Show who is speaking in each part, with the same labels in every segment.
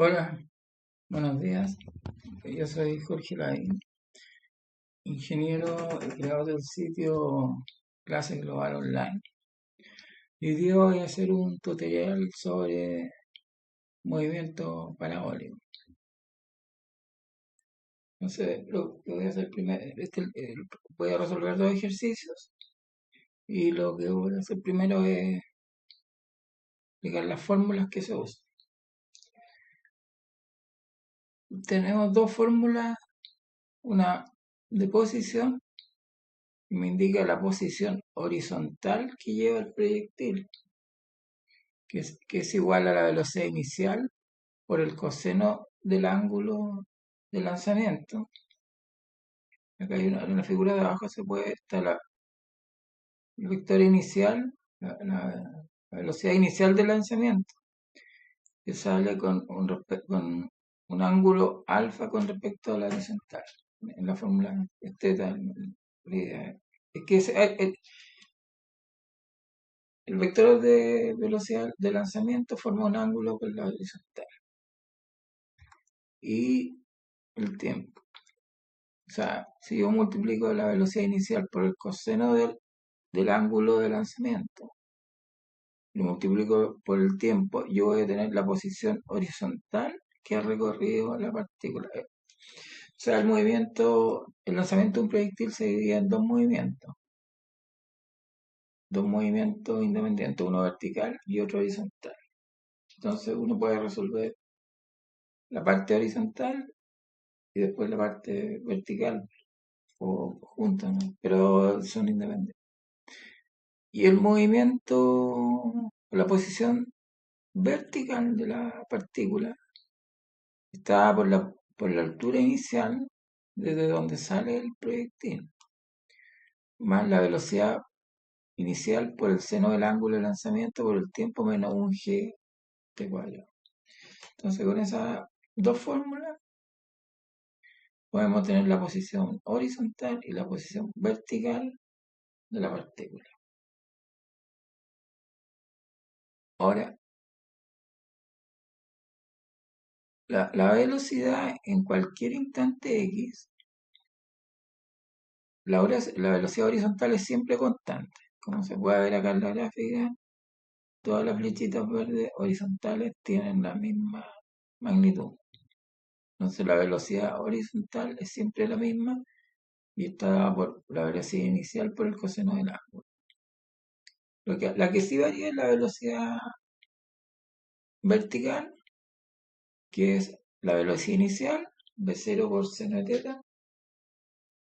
Speaker 1: Hola, buenos días. Yo soy Jorge Lavín, ingeniero y creador del sitio Clase Global Online. Y hoy día voy a hacer un tutorial sobre movimiento parabólico. Entonces, lo que voy a hacer primero, voy a resolver dos ejercicios y lo que voy a hacer primero es explicar las fórmulas que se usan. Tenemos dos fórmulas, una de posición, que me indica la posición horizontal que lleva el proyectil, que es igual a la velocidad inicial por el coseno del ángulo de lanzamiento. Acá hay una figura de abajo, se puede estar el vector inicial, la velocidad inicial del lanzamiento, que sale con un ángulo alfa con respecto a la horizontal. En la fórmula esteta, la idea es que el vector de velocidad de lanzamiento forma un ángulo con la horizontal. Y el tiempo. O sea, si yo multiplico la velocidad inicial por el coseno del ángulo de lanzamiento, lo multiplico por el tiempo, yo voy a tener la posición horizontal que ha recorrido la partícula. O sea, el lanzamiento de un proyectil se divide en dos movimientos independientes, uno vertical y otro horizontal. Entonces uno puede resolver la parte horizontal y después la parte vertical o juntas, ¿no? Pero son independientes. Y el movimiento, la posición vertical de la partícula está por la altura inicial desde donde sale el proyectil, más la velocidad inicial por el seno del ángulo de lanzamiento por el tiempo menos un g t cuadrado. Entonces con esas dos fórmulas podemos tener la posición horizontal y la posición vertical de la partícula. Ahora, la velocidad en cualquier instante x, la velocidad horizontal es siempre constante. Como se puede ver acá en la gráfica, todas las flechitas verdes horizontales tienen la misma magnitud. Entonces la velocidad horizontal es siempre la misma y está dada por la velocidad inicial por el coseno del ángulo. La que sí varía es la velocidad vertical, que es la velocidad inicial, v0 por seno de teta,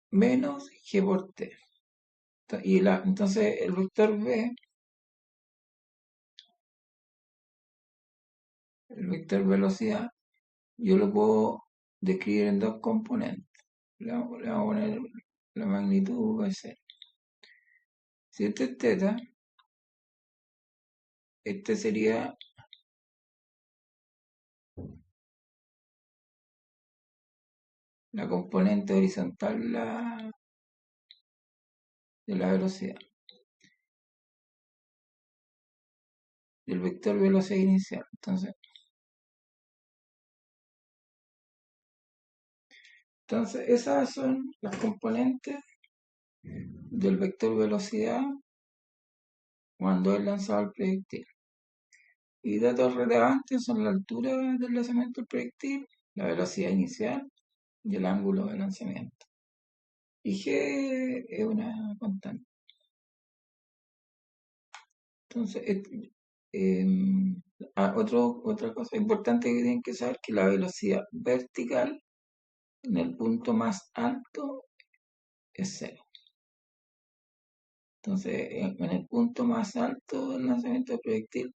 Speaker 1: menos g por t. Entonces el vector v, el vector velocidad, yo lo puedo describir en dos componentes. Le vamos a poner la magnitud v0. Si este es teta, este sería la componente horizontal de la velocidad, del vector velocidad inicial. Entonces esas son las componentes del vector velocidad cuando es lanzado el proyectil. Y datos relevantes son la altura del lanzamiento del proyectil, la velocidad inicial y el ángulo de lanzamiento. Y g es una constante. Entonces, otra cosa importante que tienen que saber que la velocidad vertical en el punto más alto es cero. Entonces, en el punto más alto del lanzamiento del proyectil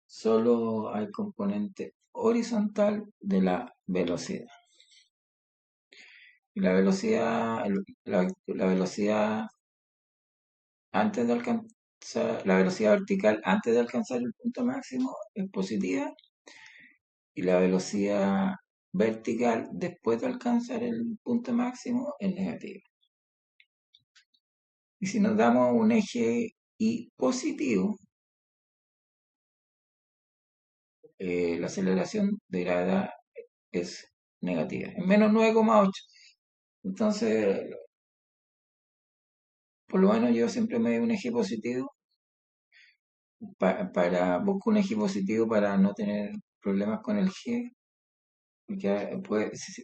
Speaker 1: solo hay componente horizontal de la velocidad. Y la velocidad antes de alcanzar, la velocidad vertical antes de alcanzar el punto máximo es positiva y la velocidad vertical después de alcanzar el punto máximo es negativa. Y si nos damos un eje y positivo, la aceleración de gravedad es negativa, es menos 9,8. Entonces, por lo menos yo siempre me doy un eje positivo busco un eje positivo para no tener problemas con el G, porque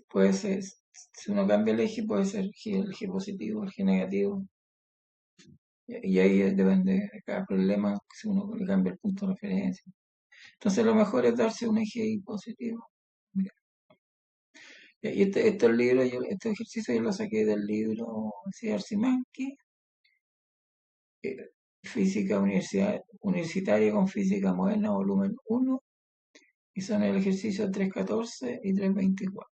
Speaker 1: puede ser, si uno cambia el eje, puede ser el G positivo, el G negativo, y ahí depende de cada problema, si uno le cambia el punto de referencia. Entonces, lo mejor es darse un eje positivo. Mira. Y este libro, este ejercicio yo lo saqué del libro de Arsimanqui, eh, Física Universitaria con Física Moderna, volumen 1, y son el ejercicio 314 y 324.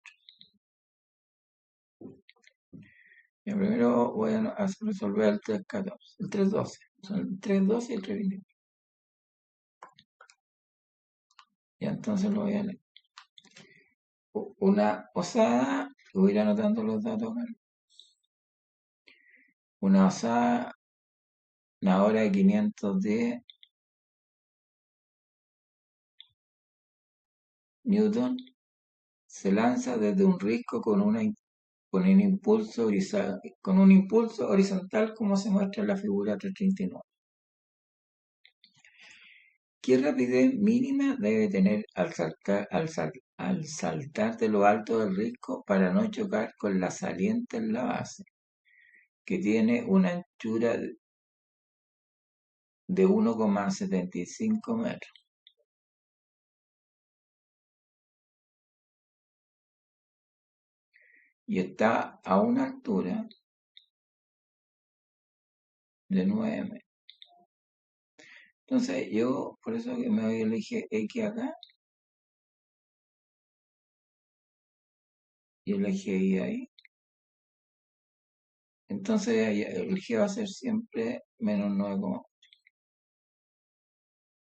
Speaker 1: Yo primero voy a resolver el 314, el 312, son el 312 y el 324. Y entonces lo voy a leer. Una osada, voy a ir anotando los datos acá. Una osada, una hora de 510 Newton, se lanza desde un risco con un impulso horizontal como se muestra en la figura 339. ¿Qué rapidez mínima debe tener al saltar de lo alto del risco para no chocar con la saliente en la base, que tiene una anchura de 1,75 metros y está a una altura de 9 metros? Entonces yo, por eso que me voy a elegir X acá y elegí Y ahí. Entonces el G va a ser siempre menos 9,8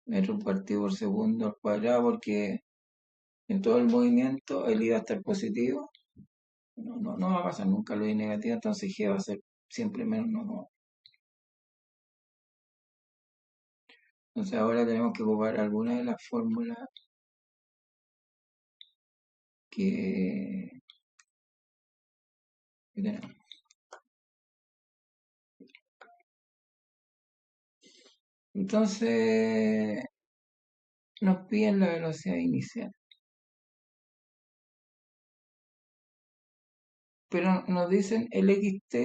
Speaker 1: metros partido por segundo al cuadrado, porque en todo el movimiento el I va a estar positivo, no va a pasar nunca lo I negativo, entonces G va a ser siempre menos 9,8. Entonces ahora tenemos que ocupar alguna de las fórmulas que, que tenemos. Entonces nos piden la velocidad inicial, pero nos dicen el xt.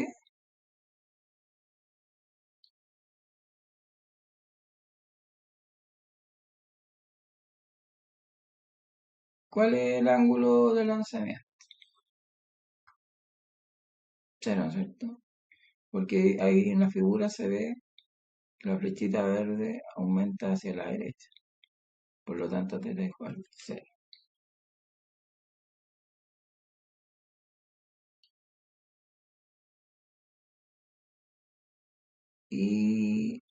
Speaker 1: ¿Cuál es el ángulo de lanzamiento? Cero, ¿cierto? Porque ahí en la figura se ve que la flechita verde aumenta hacia la derecha. Por lo tanto, te dejo al cero. Y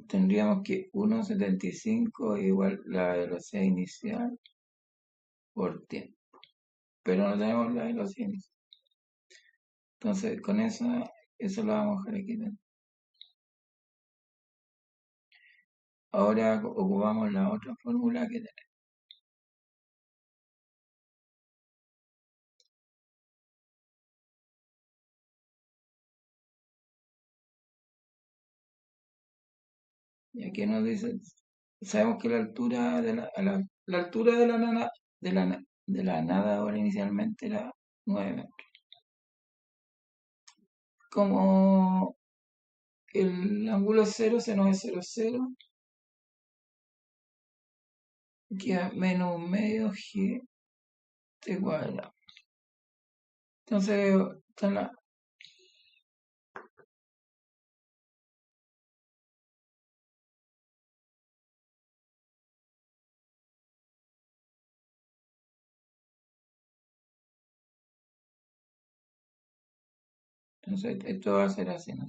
Speaker 1: tendríamos que 1,75 igual la velocidad inicial por tiempo. Pero no tenemos la velocidad inicial. Entonces, con eso lo vamos a dejar aquí dentro. Ahora ocupamos la otra fórmula que tenemos. Y aquí nos dice, sabemos que la altura la altura de la nada ahora inicialmente era 9 metros. Como el ángulo cero se nos es 0,0, queda menos medio g t cuadrado. Entonces, esto va a ser así, ¿no?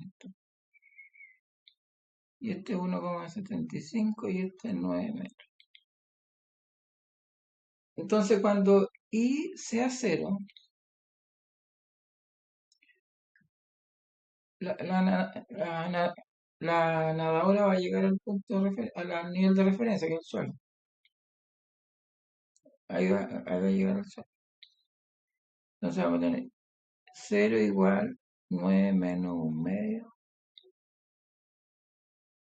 Speaker 1: Y este es 1,75 y este es 9 metros. Entonces, cuando I sea 0, la nadadora va a llegar al punto al nivel de referencia, que es el suelo. Ahí va a llegar al suelo. Entonces vamos a tener 0 igual 9 menos un medio,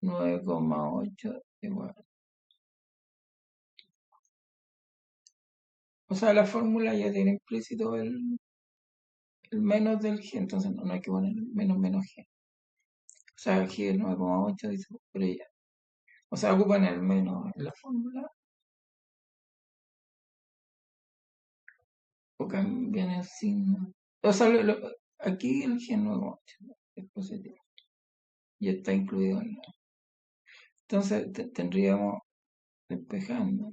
Speaker 1: 9,8 igual. O sea, la fórmula ya tiene implícito el menos del g, entonces no hay que poner menos menos g. O sea, el g es 9,8, dice, pero ya. O sea, ocupan el menos en la fórmula o cambian el signo. O sea, aquí el g es 9,8 es positivo. Ya está incluido en la. Entonces tendríamos despejando.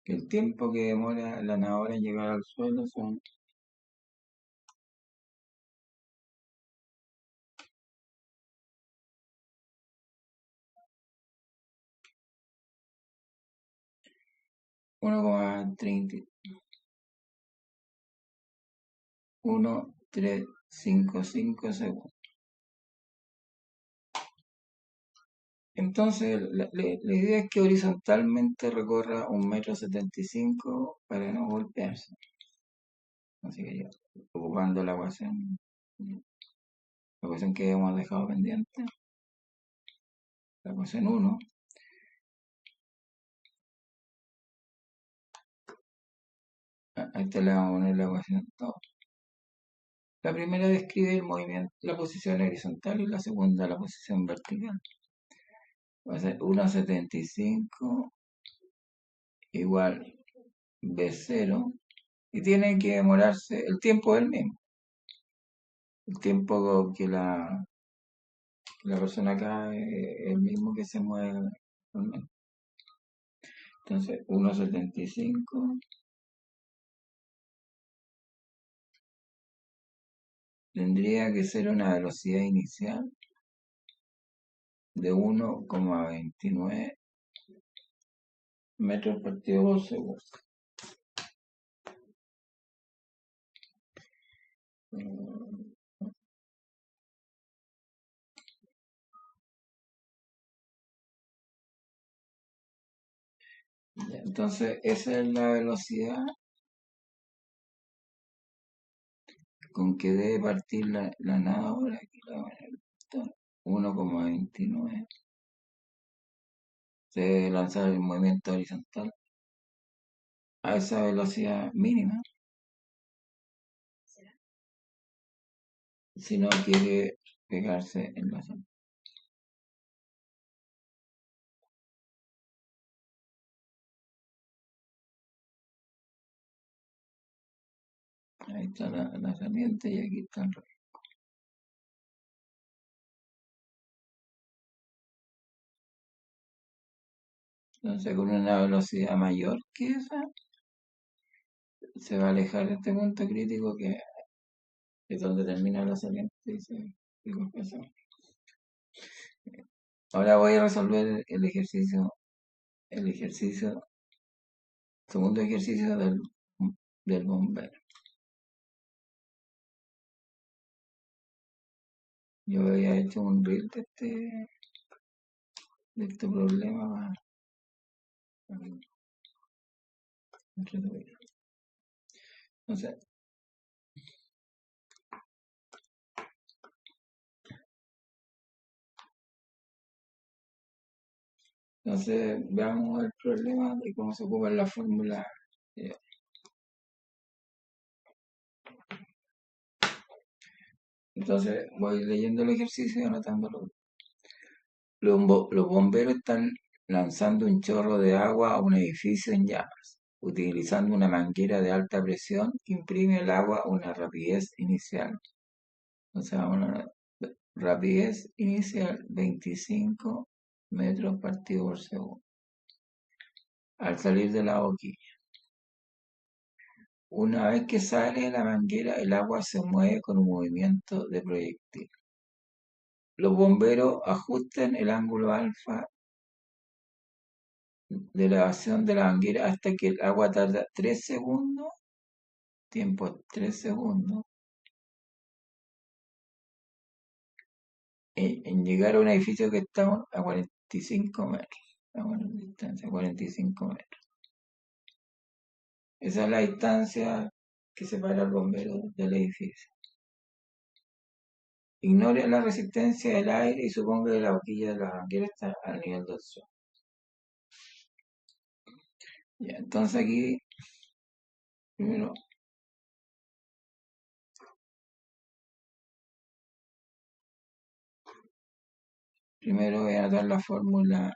Speaker 1: Que el tiempo que demora la nadadora en llegar al suelo son 1,30 1,355 segundos. Entonces, la idea es que horizontalmente recorra 1,75 m para no golpearse. Así que ya, ocupando la ecuación que hemos dejado pendiente, la ecuación 1, a esta le vamos a poner la ecuación 2. La primera describe el movimiento, la posición horizontal y la segunda la posición vertical. Va a ser 1,75 igual B0 y tiene que demorarse el tiempo del mismo. El tiempo que la persona acá es el mismo que se mueve actualmente. Entonces, 1,75 tendría que ser una velocidad inicial de 1,29 metros partido por segundo. Entonces, esa es la velocidad con que debe partir la nadadora. Aquí la voy a poner 1,29. Se debe lanzar el movimiento horizontal a esa velocidad mínima si no quiere pegarse en la zona. Ahí está la herramienta y aquí está el reloj. Entonces, con una velocidad mayor que esa, se va a alejar de este punto crítico que es donde termina la saliente y se golpea. Ahora voy a resolver el ejercicio, segundo ejercicio del bombero. Yo había hecho un reel de este problema para resolverlo. Entonces, veamos el problema y cómo se ocupa la fórmula. eh, Entonces, voy leyendo el ejercicio y anotándolo. Los bomberos están lanzando un chorro de agua a un edificio en llamas. Utilizando una manguera de alta presión, imprime el agua a una rapidez inicial. O sea, una rapidez inicial 25 metros partido por segundo. Al salir de la boquilla. Una vez que sale de la manguera, el agua se mueve con un movimiento de proyectil. Los bomberos ajustan el ángulo alfa de elevación de la manguera hasta que el agua tarda 3 segundos, tiempo 3 segundos, en llegar a un edificio que está a 45 metros. A una distancia de 45 metros. Esa es la distancia que separa al bombero del edificio. Ignore la resistencia del aire y suponga que la boquilla de la manguera está al nivel del suelo. Ya, entonces aquí, primero, primero voy a anotar la fórmula.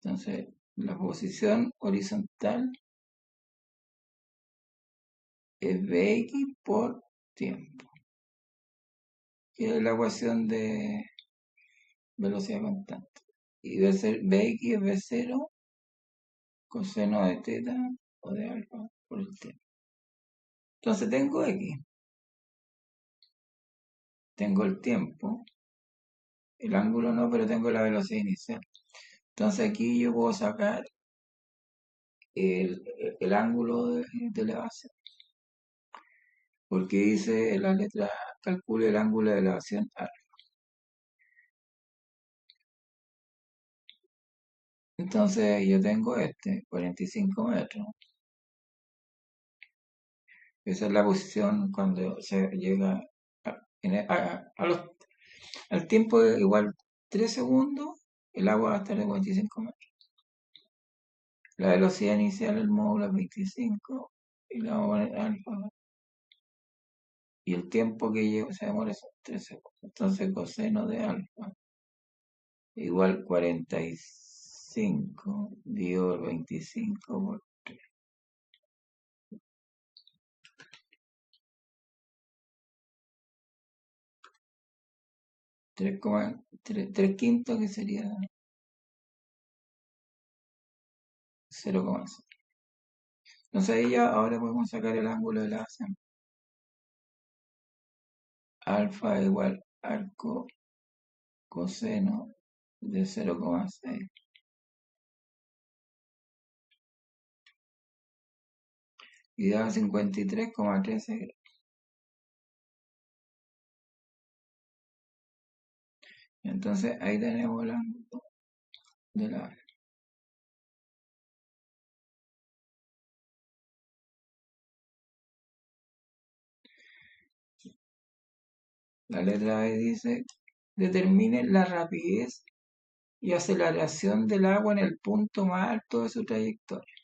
Speaker 1: Entonces, la posición horizontal es Bx por tiempo, que es la ecuación de velocidad constante. Y debe ser Bx es B0 coseno de teta o de alfa por el tiempo. Entonces tengo X, tengo el tiempo, el ángulo no, pero tengo la velocidad inicial. Entonces aquí yo puedo sacar el, el ángulo de elevación, porque dice en la letra, calcule el ángulo de elevación alfa. Entonces yo tengo 45 metros. Esa es la posición cuando se llega a, al tiempo de igual 3 segundos, el agua va a estar de 45 metros. La velocidad inicial del módulo es 25 y la vamos a poner alfa. Y el tiempo que se demora son 3 segundos. Entonces coseno de alfa igual 45 dividido por 25 por 3 quintos, que sería 0,6. Entonces ahí ya ahora podemos sacar el ángulo de la base. Alfa igual arco coseno de 0,6 y da 53,13 grados. Entonces ahí tenemos el ángulo de la... La letra E dice, determine la rapidez y aceleración del agua en el punto más alto de su trayectoria.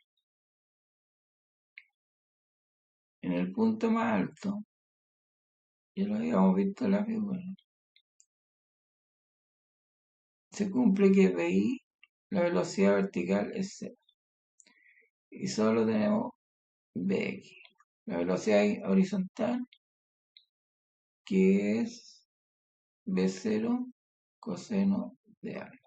Speaker 1: En el punto más alto, ya lo habíamos visto en la figura, se cumple que PI, la velocidad vertical es cero. Y solo tenemos Bx, la velocidad horizontal, que es B0 coseno de alfa.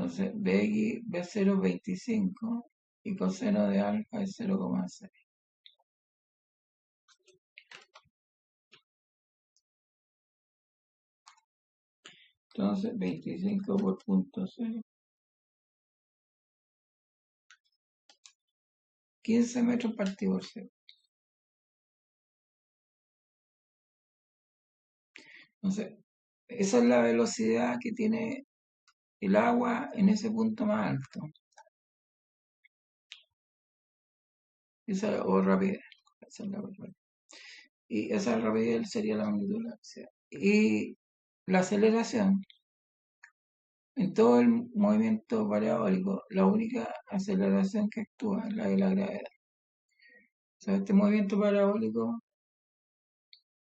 Speaker 1: Entonces, Bx, B0 25 y coseno de alfa es 0,6. Entonces, 25 por punto 0, 15 metros partido por segundo. Entonces, esa es la velocidad que tiene el agua en ese punto más alto. Esa o rapidez. Esa es la rapidez. Y esa rapidez sería la magnitud de la velocidad. Y la aceleración. En todo el movimiento parabólico, la única aceleración que actúa es la de la gravedad. O sea, este movimiento parabólico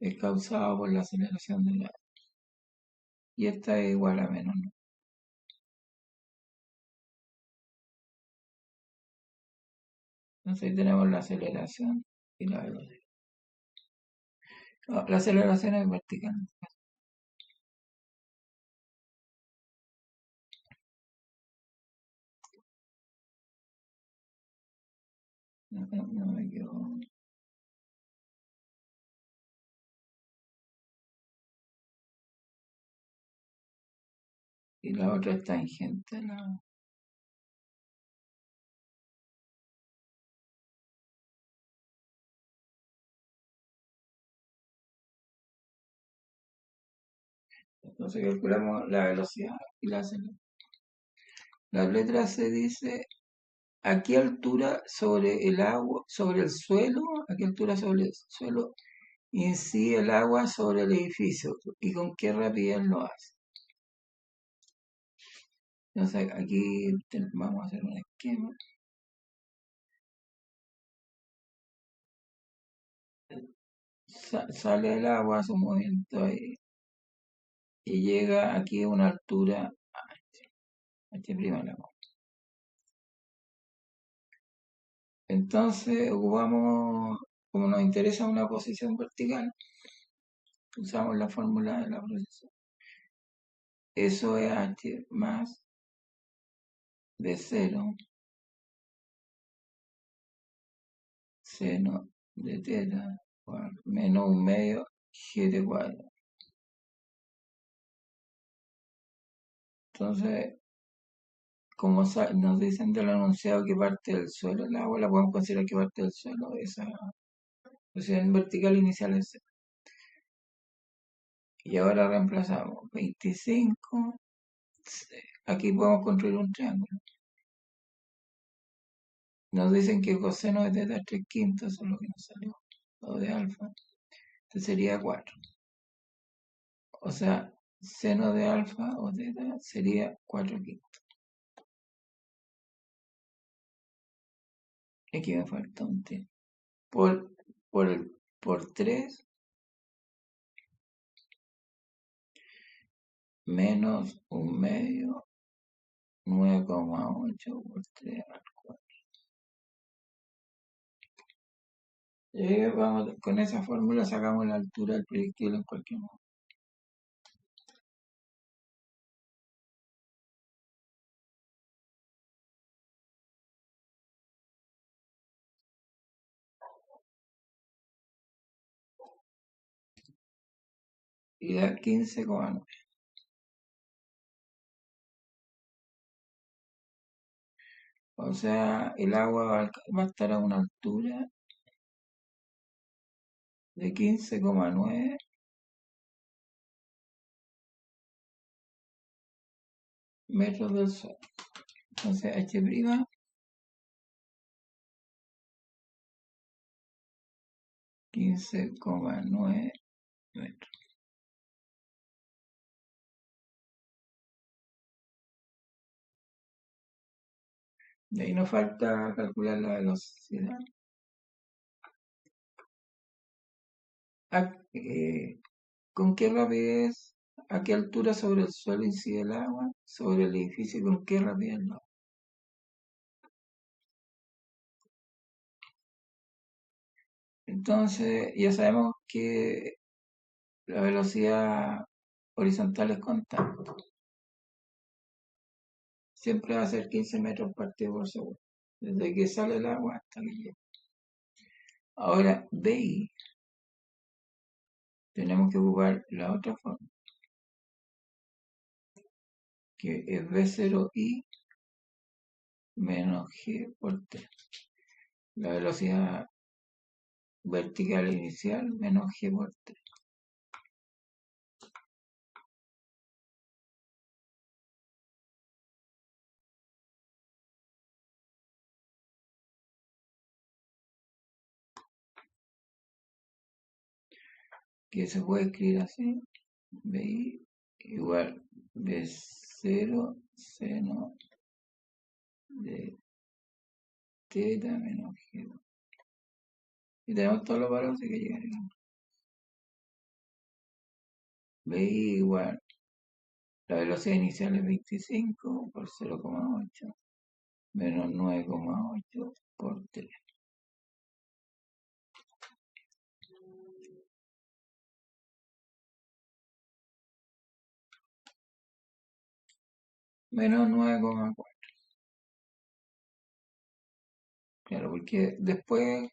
Speaker 1: es causado por la aceleración de la... Y esta es igual a menos, ¿no? Entonces ahí tenemos la aceleración y la velocidad. No, la aceleración es vertical. No me equivoco. Y la otra es tangente. Entonces calculamos la velocidad y la aceleración. La letra C dice a qué altura sobre el agua, sobre el suelo, a qué altura sobre el suelo incide el agua sobre el edificio y con qué rapidez lo hace. Entonces aquí vamos a hacer un esquema. Sale el agua a su movimiento ahí, y llega aquí a una altura H', H' la. Entonces ocupamos, como nos interesa una posición vertical, usamos la fórmula de la precesión. Eso es H más de 0 seno de teta menos un medio g de cuadrado. Entonces, como nos dicen del enunciado que parte del suelo, el agua la podemos considerar que parte del suelo, esa posición vertical inicial es 0. Y ahora reemplazamos 25. Aquí podemos construir un triángulo. Nos dicen que coseno de teta es 3 quintos, eso es lo que nos salió. O de alfa. Entonces sería 4. O sea, seno de alfa o teta sería 4 quintos. Aquí me falta un t. Por, por 3 menos un medio, 9,8 por 3 al 4. Con esa fórmula sacamos la altura del proyectil en cualquier momento. Y da 15,9. O sea, el agua va a estar a una altura de 15,9 metros del suelo. Entonces, H' 15,9 metros. De ahí nos falta calcular la velocidad. ¿Con qué rapidez, a qué altura sobre el suelo incide el agua? Sobre el edificio, ¿y con qué rapidez no? Entonces, ya sabemos que la velocidad horizontal es constante. Siempre va a ser 15 metros partido por segundo. Desde que sale el agua hasta que llega. Ahora, BI, tenemos que ocupar la otra forma, que es B0I menos G por T. La velocidad vertical inicial menos G por T. Que se puede escribir así, BI igual B0 seno de teta menos G2. Y tenemos todos los valores que llegarían. BI igual, la velocidad inicial es 25 por 0,8 menos 9,8 por 3. Menos 9,4. Claro, porque después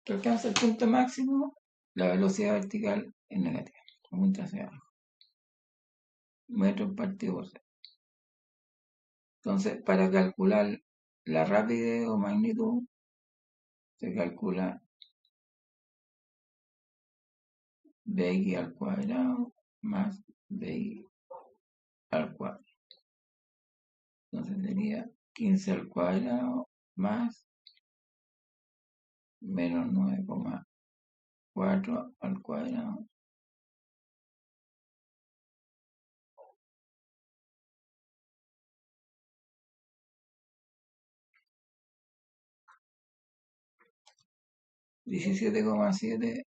Speaker 1: que alcanza el punto máximo, la velocidad vertical es negativa. Aumenta hacia abajo. Metros partido por segundo. Entonces, para calcular la rapidez o magnitud, se calcula bx al cuadrado más by al cuadrado. Entonces sería 15 al cuadrado más menos 9,4 al cuadrado. $17,7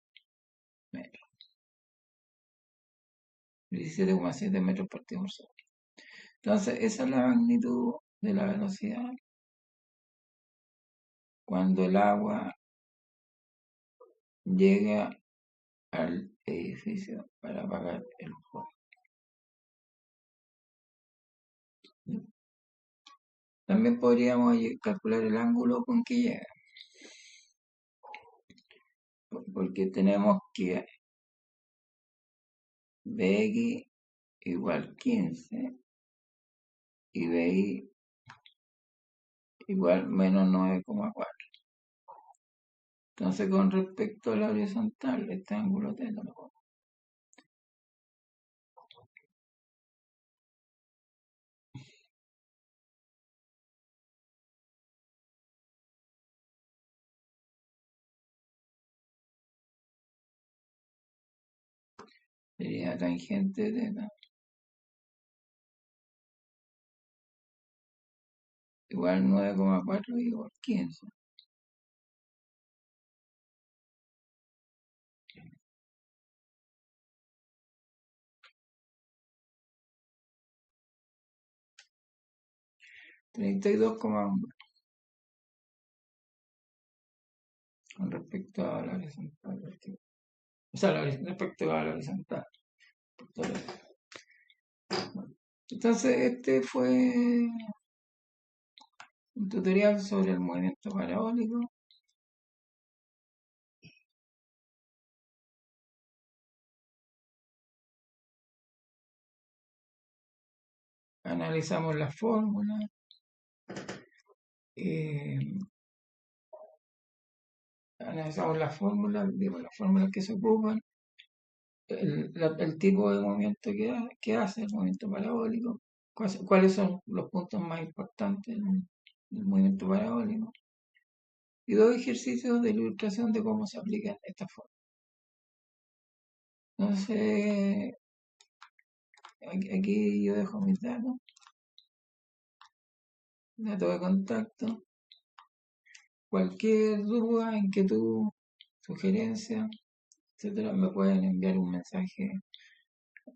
Speaker 1: metros. 17,7 metros partido por segundo. Entonces, esa es la magnitud de la velocidad cuando el agua llega al edificio para apagar el fuego. También podríamos calcular el ángulo con que llega, porque tenemos que Bx igual 15 y Bi igual menos 9,4. Entonces, con respecto a la horizontal, este ángulo teta sería tangente teta igual 9,4 igual 15. $32,1 con respecto a la horizontal. O sea, respecto a la horizontal. Entonces, este fue un tutorial sobre el movimiento parabólico. Analizamos las fórmulas. Analizamos las fórmulas, digo, las fórmulas que se ocupan, el tipo de movimiento que hace el movimiento parabólico, cuáles son los puntos más importantes del movimiento parabólico, y dos ejercicios de ilustración de cómo se aplican estas fórmulas. Entonces, aquí yo dejo mis datos de contacto. Cualquier duda, inquietud, sugerencia, etcétera, me pueden enviar un mensaje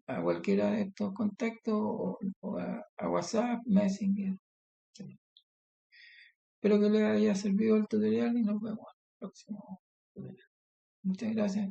Speaker 1: a cualquiera de estos contactos o a WhatsApp, Messenger. Espero que les haya servido el tutorial y nos vemos en el próximo tutorial. Muchas gracias.